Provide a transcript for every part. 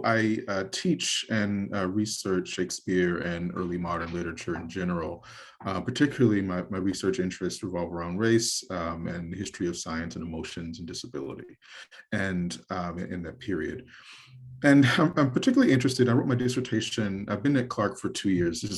I teach and research Shakespeare and early modern literature in general. Particularly my research interests revolve around race and the history of science and emotions and disability, and in that period. And I'm particularly interested. I wrote my dissertation. I've been at Clark for 2 years. This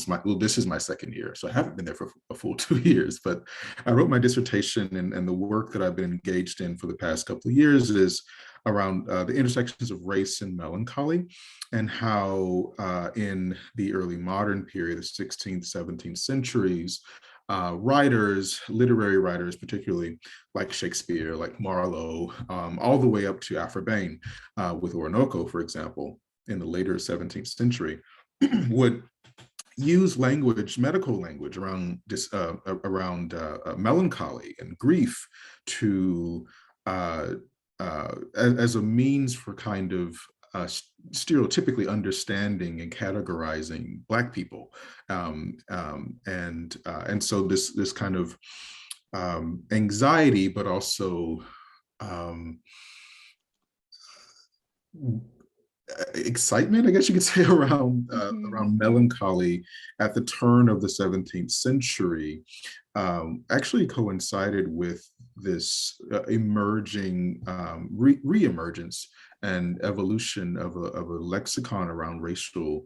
is my second year, so I haven't been there for a full 2 years. But I wrote my dissertation, and the work that I've been engaged in for the past couple of years is around the intersections of race and melancholy, and how in the early modern period, the 16th, 17th centuries, writers, literary writers, particularly like Shakespeare, like Marlowe, all the way up to Aphra with Orinoco, for example, in the later 17th century, would use language, medical language around melancholy and grief to as a means for kind of stereotypically understanding and categorizing Black people, and so this kind of anxiety, but also um, excitement, I guess you could say, around melancholy at the turn of the 17th century, actually coincided with this emerging re-emergence and evolution of a lexicon around racial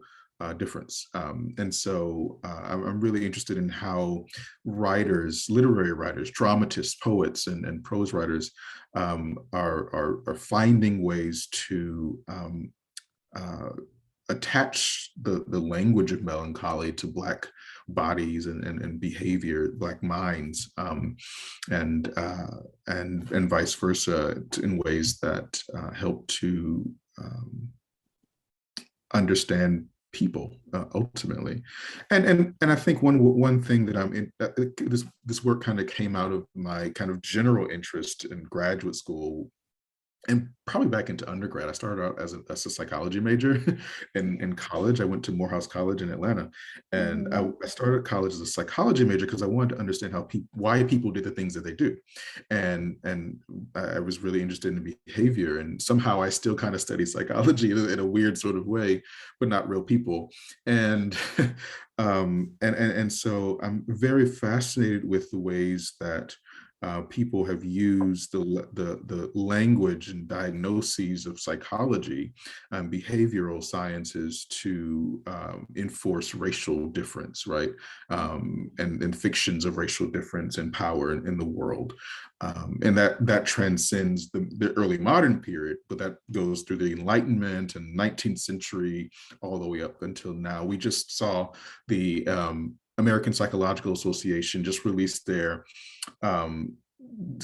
difference. And so I'm really interested in how writers, literary writers, dramatists, poets, and prose writers are finding ways to attach the language of melancholy to Black bodies and behavior, Black minds, and vice versa, in ways that help to understand people ultimately. And I think one thing that I'm in, this work kind of came out of my kind of general interest in graduate school, and probably back into undergrad. I started out as a psychology major. In college, I went to Morehouse College in Atlanta, and I started college as a psychology major because I wanted to understand why people did the things that they do, and I was really interested in behavior, and somehow I still kind of study psychology in a weird sort of way, but not real people, and and so I'm very fascinated with the ways that people have used the language and diagnoses of psychology and behavioral sciences to enforce racial difference, right? And fictions of racial difference and power in the world. And that transcends the early modern period, but that goes through the Enlightenment and 19th century all the way up until now. We just saw the American Psychological Association just released their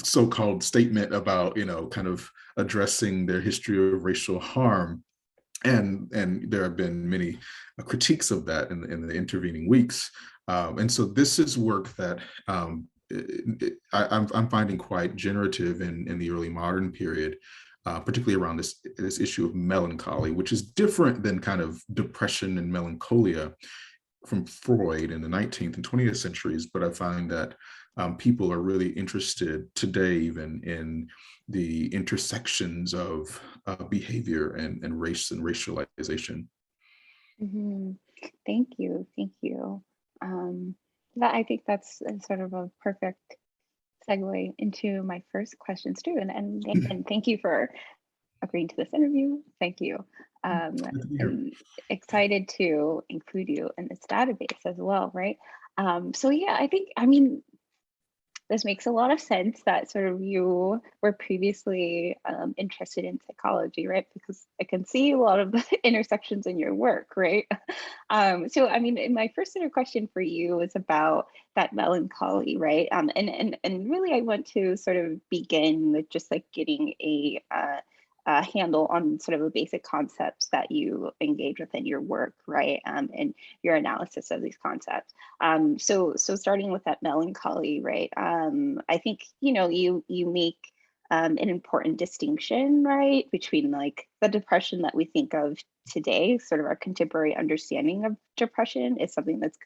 so-called statement about, kind of addressing their history of racial harm. And there have been many critiques of that in the intervening weeks. And so this is work that I'm finding quite generative in the early modern period, particularly around this issue of melancholy, which is different than kind of depression and melancholia from Freud in the 19th and 20th centuries. But I find that people are really interested today even in the intersections of behavior and race and racialization. Thank you. Thank you. I think that's sort of a perfect segue into my first questions too. And thank you for agreeing to this interview. Thank you. I'm excited to include you in this database as well, right? So yeah, I mean, this makes a lot of sense that sort of you were previously interested in psychology, right? Because I can see a lot of the intersections in your work, right? So, I mean, my first sort of question for you is about that melancholy, right? And really, I want to sort of begin with just like getting a handle on sort of the basic concepts that you engage with in your work, right? And your analysis of these concepts. So starting with that melancholy, right? I think, you make an important distinction, right, between like the depression that we think of today, sort of our contemporary understanding of depression, is something that's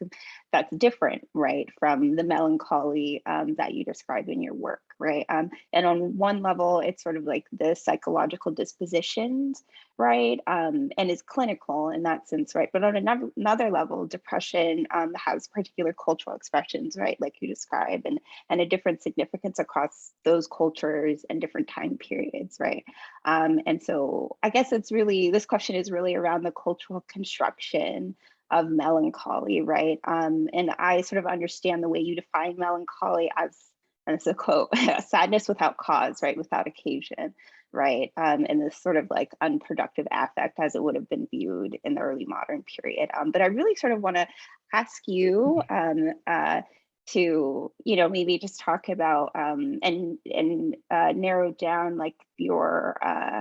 different, right, from the melancholy that you describe in your work, right? And on one level, it's sort of like the psychological dispositions, right, and is clinical in that sense, right? But on another level, depression has particular cultural expressions, right, like you describe, and a different significance across those cultures and different time periods, right? And so I guess this question is really around the cultural construction of melancholy, right? And I sort of understand the way you define melancholy as, and it's a quote, sadness without cause, right? Without occasion, right? And this sort of like unproductive affect as it would have been viewed in the early modern period. But I really sort of want to ask you to maybe just talk about and narrow down like your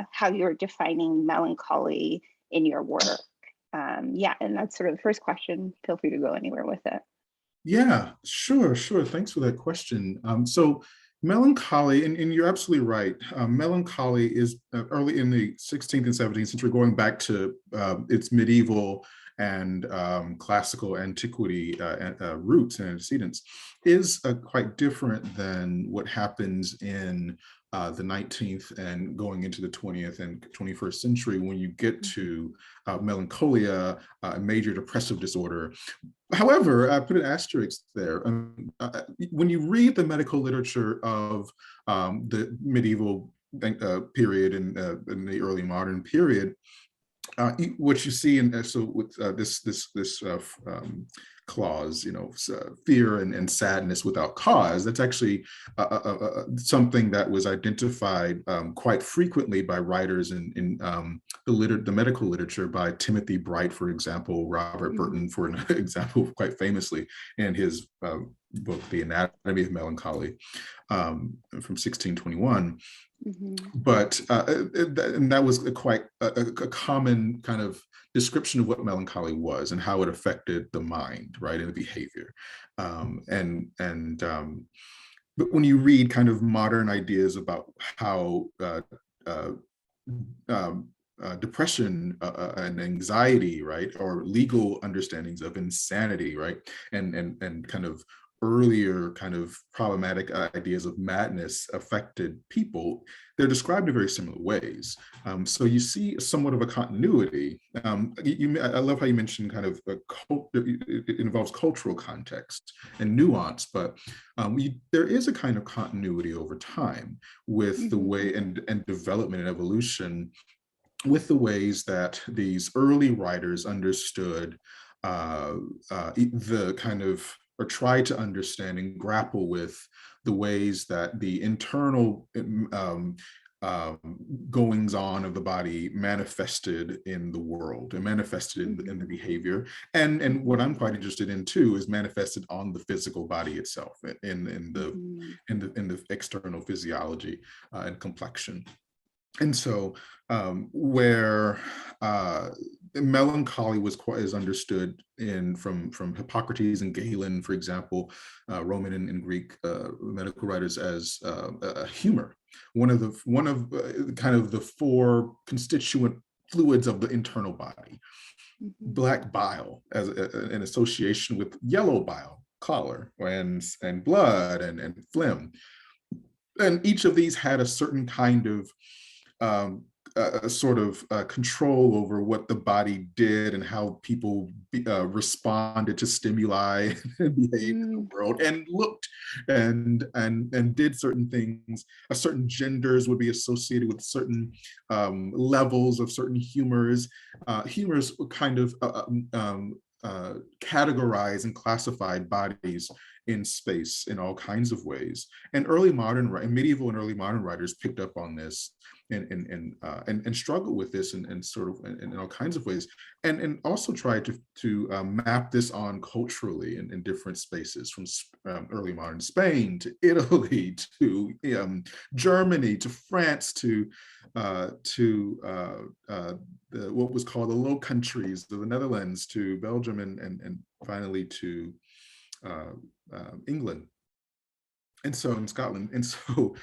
how you're defining melancholy in your work. Yeah, and that's sort of the first question. Feel free to go anywhere with it. Yeah, sure, sure. Thanks for that question. So melancholy, and you're absolutely right. Melancholy is early in the 16th and 17th century, going back to its medieval and classical antiquity roots and antecedents, is quite different than what happens in the 19th and going into the 20th and 21st century when you get to melancholia, a major depressive disorder. However, I put an asterisk there. When you read the medical literature of the medieval period and in the early modern period, what you see in so with this clause, fear and sadness without cause, that's actually something that was identified quite frequently by writers in the medical literature, by Timothy Bright, for example, Robert Burton, for an example, quite famously in his book, The Anatomy of Melancholy, from 1621. But and that was quite a common kind of description of what melancholy was and how it affected the mind, right, and the behavior. But when you read kind of modern ideas about how depression and anxiety, right, or legal understandings of insanity, right, and kind of earlier kind of problematic ideas of madness affected people, they're described in very similar ways. So you see somewhat of a continuity. I love how you mentioned kind of it involves cultural context and nuance, but there is a kind of continuity over time with the way and development and evolution, with the ways that these early writers understood the kind of, or try to understand and grapple with the ways that the internal goings on of the body manifested in the world and manifested in the behavior. And what I'm quite interested in too is manifested on the physical body itself, in the external physiology and complexion. And so where melancholy is understood from Hippocrates and Galen, for example, Roman and Greek medical writers, as humor, one of kind of the four constituent fluids of the internal body. Black bile as an association with yellow bile, choler, and blood and phlegm. And each of these had a certain kind of a sort of control over what the body did and how people responded to stimuli and behaved in the world and looked and did certain things. Certain genders would be associated with certain levels of certain humors. Humors kind of categorize and classified bodies in space in all kinds of ways. And medieval and early modern writers picked up on this and struggled with this and sort of in all kinds of ways, and also tried to map this on culturally in different spaces, from early modern Spain to Italy to Germany to France to what was called the Low Countries, the Netherlands, to Belgium, and finally to England. and so in Scotland, and so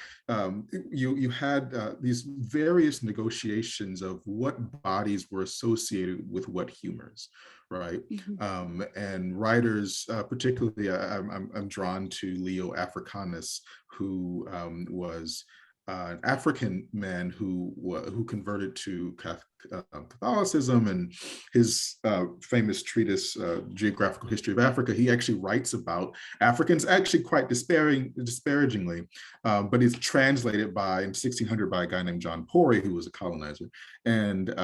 you had these various negotiations of what bodies were associated with what humors, right? Mhm. And writers, particularly, I'm drawn to Leo Africanus, who was an African man who converted to Catholicism, and his famous treatise, Geographical History of Africa, he actually writes about Africans actually quite disparagingly, but it's translated in 1600 by a guy named John Porey, who was a colonizer. And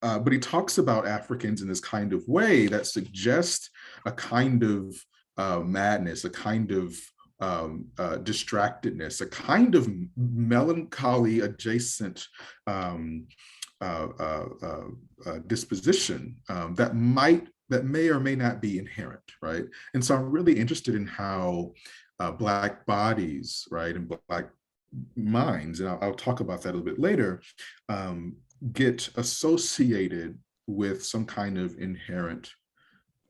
but he talks about Africans in this kind of way that suggests a kind of madness, a kind of distractedness, a kind of melancholy adjacent um, disposition that may or may not be inherent, right? And so I'm really interested in how Black bodies, right, and Black minds, and I'll talk about that a little bit later, get associated with some kind of inherent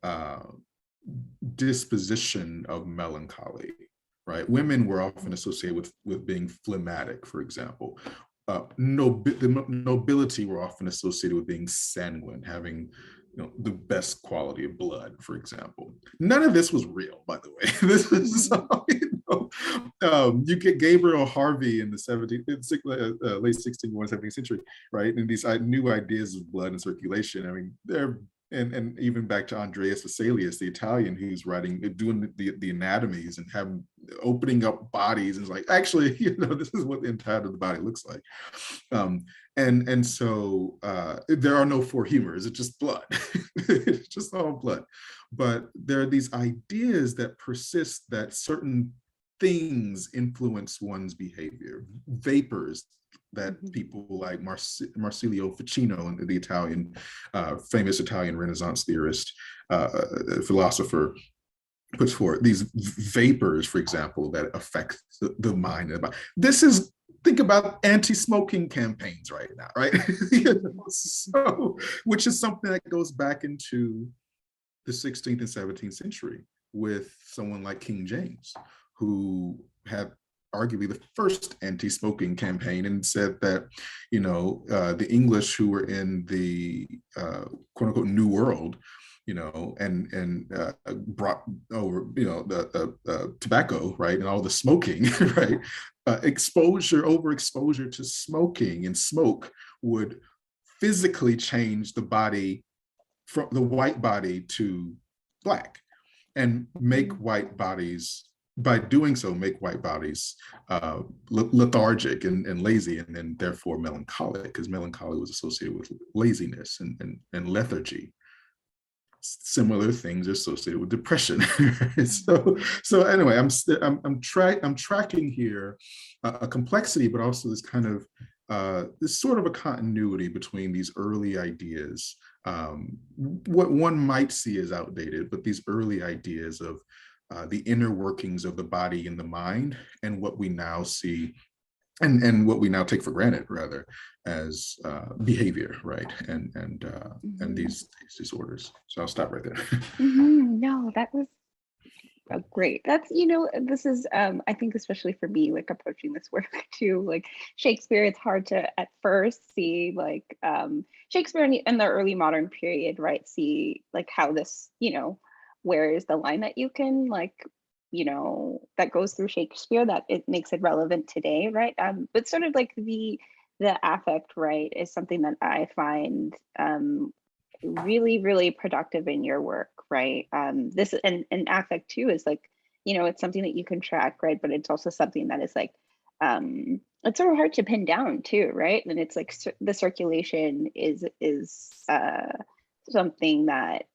uh, disposition of melancholy, right? Women were often associated with being phlegmatic, for example. The nobility were often associated with being sanguine, having the best quality of blood, for example. None of this was real, by the way. This is you get Gabriel Harvey in the 17th, late 16th, 17th century, right? And these new ideas of blood and circulation. I mean, they're and even back to Andreas Vesalius, the Italian, who's doing the anatomies and having opening up bodies, and it's like, actually, this is what the inside of the body looks like. And so there are no four humors, it's just blood. It's just all blood. But there are these ideas that persist that certain things influence one's behavior, vapors that people like Marsilio Ficino, and the Italian, famous Italian Renaissance theorist, philosopher, puts forward these vapors, for example, that affect the mind and the body. Think about anti-smoking campaigns right now, right? So, which is something that goes back into the 16th and 17th century with someone like King James, who had arguably the first anti-smoking campaign, and said that, the English who were in the quote unquote New World, and brought over, the tobacco, right, and all the smoking, right, overexposure to smoking and smoke would physically change the body, from the white body to Black, and make white bodies, by doing so, make white bodies lethargic and lazy, and then therefore melancholic, because melancholy was associated with laziness and lethargy. Similar things are associated with depression. So anyway, I'm tracking here a complexity, but also this kind of this sort of a continuity between these early ideas, what one might see as outdated, but these early ideas of the inner workings of the body and the mind, and what we now see, and what we now take for granted, rather, as behavior, right, and these disorders. So I'll stop right there. No, that was great. That's, this is, I think, especially for me, like approaching this work too, like Shakespeare, it's hard to at first see like Shakespeare in the early modern period, right? See like how this, where is the line that you can like, that goes through Shakespeare that it makes it relevant today, right? But sort of like the affect, right, is something that I find really, really productive in your work, right? This and affect too is like, it's something that you can track, right? But it's also something that is like, it's sort of hard to pin down too, right? And it's like the circulation is something that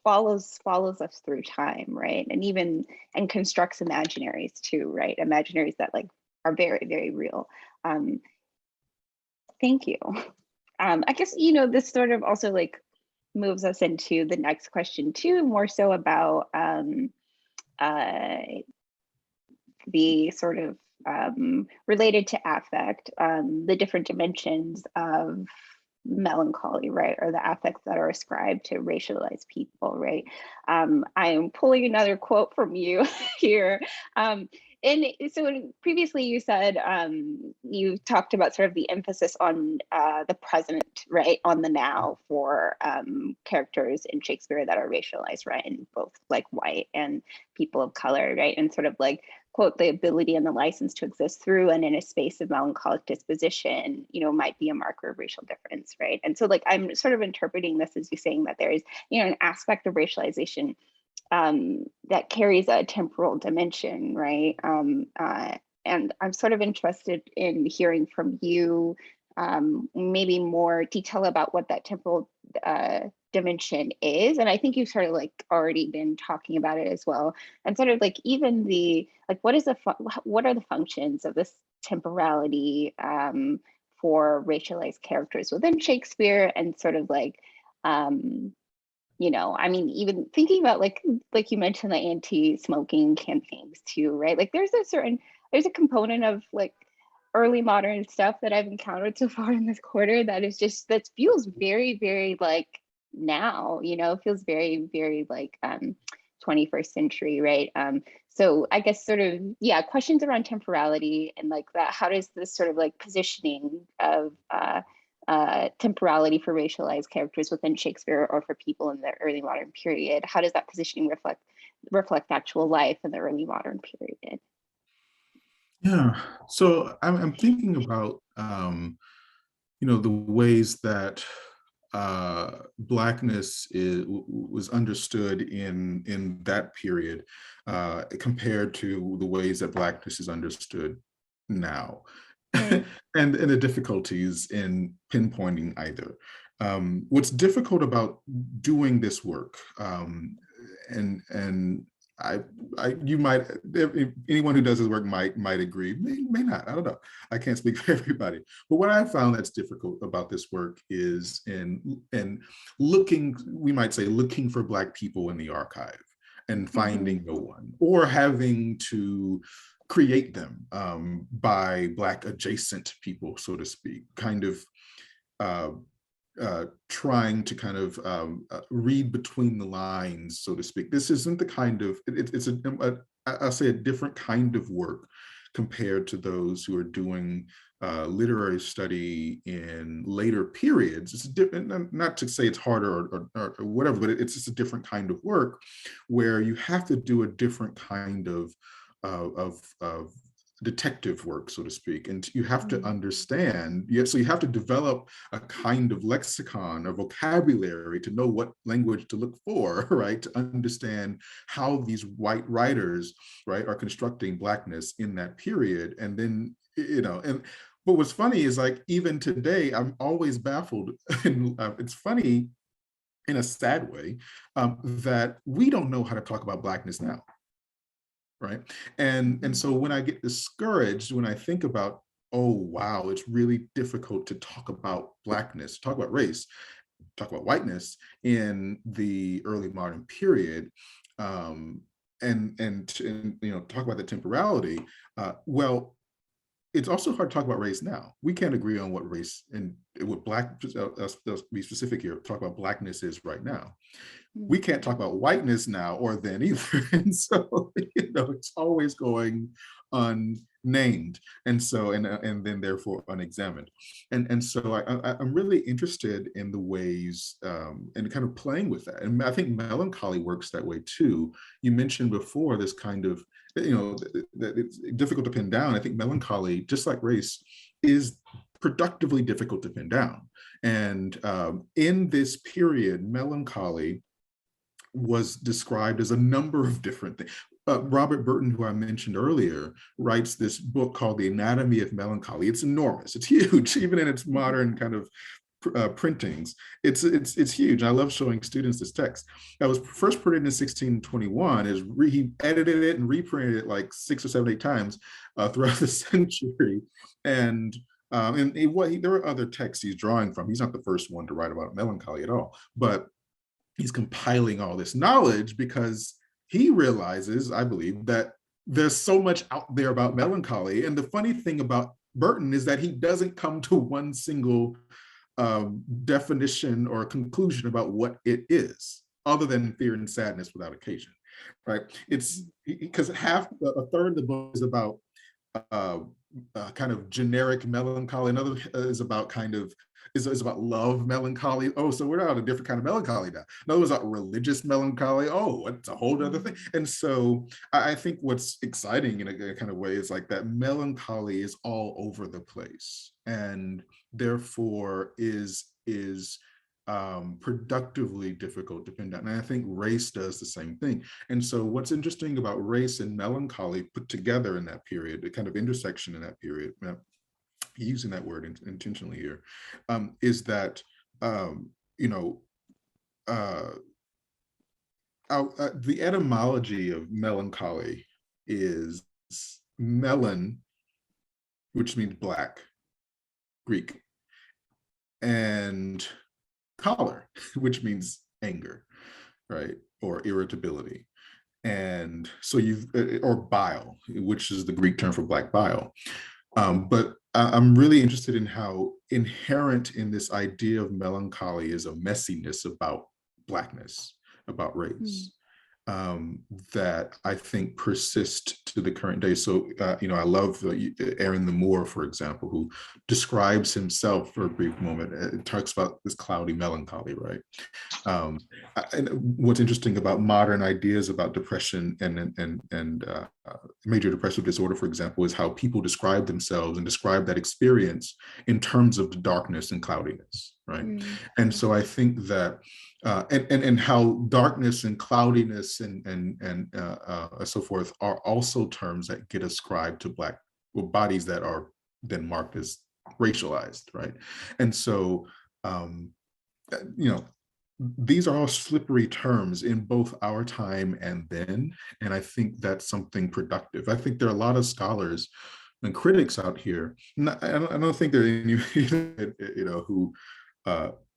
follows us through time, right? And constructs imaginaries too, right? Imaginaries that like are very, very real. Thank you. I guess, this sort of also like moves us into the next question too, more so about the sort of related to affect, the different dimensions of melancholy, right? Or the affects that are ascribed to racialized people, right? I am pulling another quote from you here. And so previously you said you talked about sort of the emphasis on the present, right, on the now for characters in Shakespeare that are racialized, right, and both like white and people of color, right, and sort of like quote the ability and the license to exist through and in a space of melancholic disposition, you know, might be a marker of racial difference, right? And so like I'm sort of interpreting this as you saying that there is, you know, an aspect of racialization that carries a temporal dimension, right? And I'm sort of interested in hearing from you maybe more detail about what that temporal dimension is. And I think you've sort of like already been talking about it as well. And sort of like even the, like, what are the functions of this temporality for racialized characters within Shakespeare, and sort of like, you know, I mean, even thinking about like you mentioned the anti-smoking campaigns too, right? Like there's a component of like early modern stuff that I've encountered so far in this quarter that is just, that feels very, very like now, you know, feels very, very like 21st century, right? So I guess sort of, yeah, questions around temporality and like that, how does this sort of like positioning of temporality for racialized characters within Shakespeare or for people in the early modern period, how does that positioning reflect actual life in the early modern period? Yeah. So I'm thinking about you know, the ways that Blackness was understood in that period compared to the ways that Blackness is understood now, Right. and the difficulties in pinpointing either. What's difficult about doing this work, and I, you might, anyone who does this work might agree, may not. I don't know. I can't speak for everybody. But what I found that's difficult about this work is in looking, we might say, looking for Black people in the archive and finding no one, or having to create them by Black adjacent people, so to speak, kind of uh, trying to kind of read between the lines, so to speak. This isn't the kind of, it's I'll say a different kind of work compared to those who are doing literary study in later periods. It's different, not to say it's harder or whatever, but it's just a different kind of work where you have to do a different kind of detective work, so to speak, and you have to understand. So you have to develop a kind of lexicon, a vocabulary to know what language to look for, right? To understand how these white writers, right, are constructing Blackness in that period, and then you know, and but what's funny is like even today, I'm always baffled, and it's funny in a sad way that we don't know how to talk about Blackness now, right? And so when I get discouraged, when I think about, oh wow, it's really difficult to talk about Blackness, talk about race, talk about whiteness in the early modern period, and you know, talk about the temporality. Well, it's also hard to talk about race now. We can't agree on what race and what Black, let's be specific here, talk about Blackness is right now. We can't talk about whiteness now or then either. And so, you know, it's always going unnamed. And so, and then therefore unexamined. And so I'm really interested in the ways and kind of playing with that. And I think melancholy works that way too. You mentioned before this kind of, you know, that it's difficult to pin down. I think melancholy, just like race, is productively difficult to pin down. And in this period, melancholy was described as a number of different things. Robert Burton, who I mentioned earlier, writes this book called The Anatomy of Melancholy. It's enormous. It's huge, even in its modern kind of printings. It's huge. I love showing students this text. That was first printed in 1621. He edited it and reprinted it like 6 or 7, 8 times throughout the century. And there are other texts he's drawing from. He's not the first one to write about melancholy at all, but he's compiling all this knowledge because he realizes, I believe, that there's so much out there about melancholy. And the funny thing about Burton is that he doesn't come to one single definition or conclusion about what it is, other than fear and sadness without occasion, right? It's because a third of the book is about uh, kind of generic melancholy. Another is about kind of is about love melancholy. Oh, so we're on a different kind of melancholy now. Another was about religious melancholy. Oh, it's a whole other thing. And so I think what's exciting in a kind of way is like that melancholy is all over the place, and therefore is productively difficult to pin down. And I think race does the same thing. And so what's interesting about race and melancholy put together in that period, the kind of intersection in that period, using that word intentionally here, is that, you know, uh, the etymology of melancholy is melon, which means black, Greek, and choler, which means anger, right? Or irritability. And so or bile, which is the Greek term for black bile. But I'm really interested in how inherent in this idea of melancholy is a messiness about Blackness, about race, that I think persist to the current day. So, I love Aaron the Moor, for example, who describes himself for a brief moment. It talks about this cloudy melancholy, right? And what's interesting about modern ideas about depression and major depressive disorder, for example, is how people describe themselves and describe that experience in terms of the darkness and cloudiness, right? And so I think that and how darkness and cloudiness and so forth are also terms that get ascribed to Black bodies that are then marked as racialized, right? And so, these are all slippery terms in both our time and then, and I think that's something productive. I think there are a lot of scholars and critics out here. I don't think there are any, who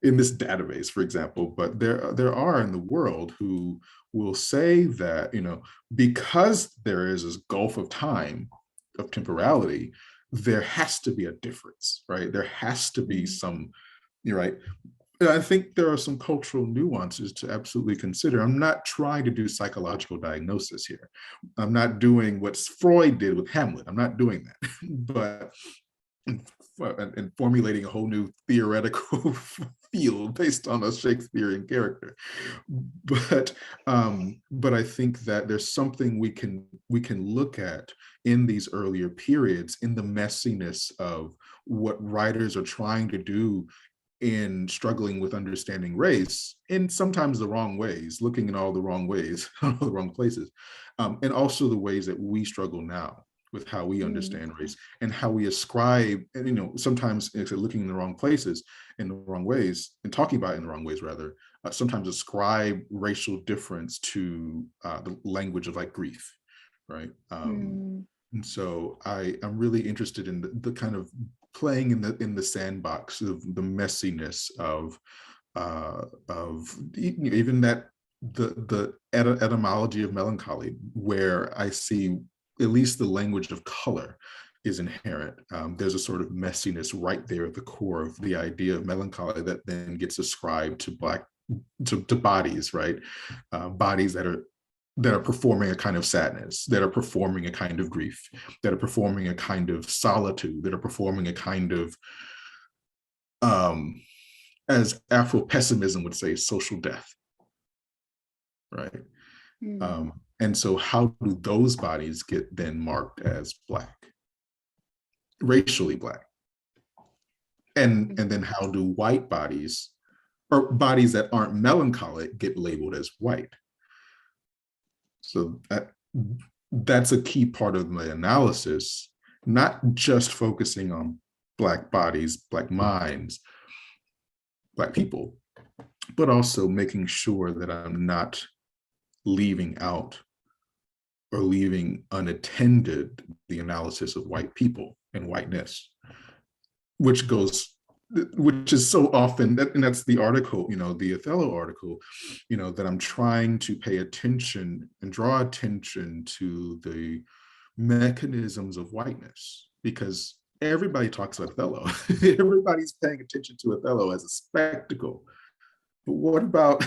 in this database, for example, but there are in the world who will say that, because there is this gulf of time, of temporality, there has to be a difference, right? There has to be some, you're right. I think there are some cultural nuances to absolutely consider. I'm not trying to do psychological diagnosis here. I'm not doing what Freud did with Hamlet. I'm not doing that. But and formulating a whole new theoretical field based on a Shakespearean character. But I think that there's something we can look at in these earlier periods, in the messiness of what writers are trying to do in struggling with understanding race in sometimes the wrong ways, looking in all the wrong ways, all the wrong places, and also the ways that we struggle now with how we understand race and how we ascribe, and sometimes looking in the wrong places, in the wrong ways, and talking about it in the wrong ways rather, sometimes ascribe racial difference to the language of like grief, right? And so I'm really interested in the kind of playing in the sandbox of the messiness of even that the etymology of melancholy, where I see at least the language of color is inherent. There's a sort of messiness right there at the core of the idea of melancholy that then gets ascribed to to bodies, right? Bodies that are performing a kind of sadness, that are performing a kind of grief, that are performing a kind of solitude, that are performing a kind of, as Afro-pessimism would say, social death, right? And so how do those bodies get then marked as Black, racially Black? And then how do white bodies, or bodies that aren't melancholic, get labeled as white? So that's a key part of my analysis, not just focusing on Black bodies, Black minds, Black people, but also making sure that I'm not leaving out or leaving unattended the analysis of white people and whiteness, which is so often, and that's the article, the Othello article, that I'm trying to pay attention and draw attention to the mechanisms of whiteness, because everybody talks about Othello. Everybody's paying attention to Othello as a spectacle. But what about,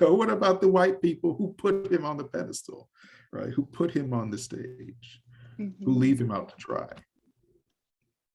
what about the white people who put him on the pedestal, right? Who put him on the stage, who Mhm. leave him out to dry?